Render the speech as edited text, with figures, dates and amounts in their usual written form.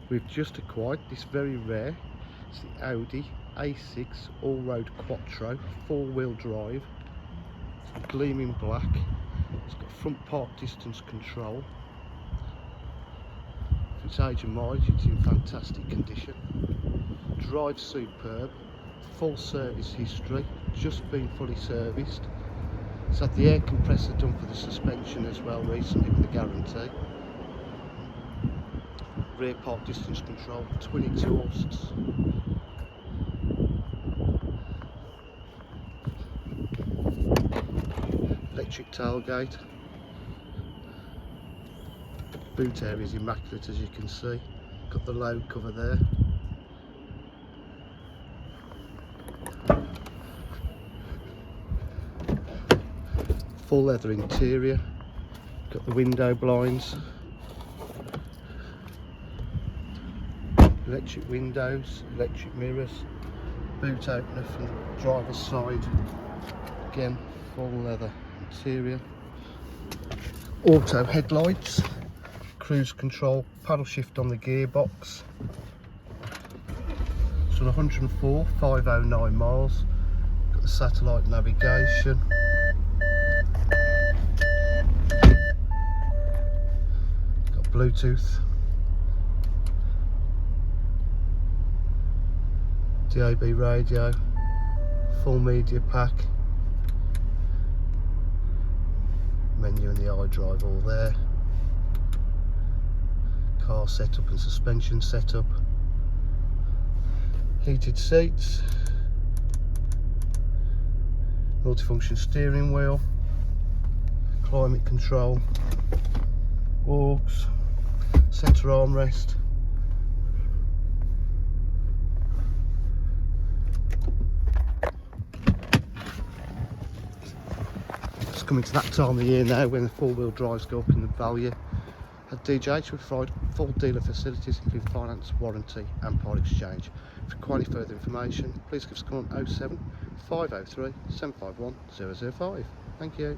We've just acquired this very rare, it's the Audi A6 Allroad Quattro, 4-wheel drive. It's gleaming black, it's got front park distance control. For its age and mileage, it's in fantastic condition. Drives superb, full service history, just been fully serviced. It's had the air compressor done for the suspension as well recently with a guarantee. Rear park distance control, twin exhausts. Electric tailgate. Boot area is immaculate, as you can see. Got the load cover there. Full leather interior. Got the window blinds. Electric windows, electric mirrors, boot opener from the driver's side, again full leather interior, auto headlights, cruise control, paddle shift on the gearbox. It's on 104,509 miles, got the satellite navigation, got Bluetooth, DAB radio, full media pack, menu and the iDrive all there, car setup and suspension setup, heated seats, multifunction steering wheel, climate control, aux, centre armrest, coming to that time of the year now when the 4-wheel drives go up in the value. At DJH we provide full dealer facilities including finance, warranty and part exchange. For any further information, please give us a call on 07 503 751 005. Thank you.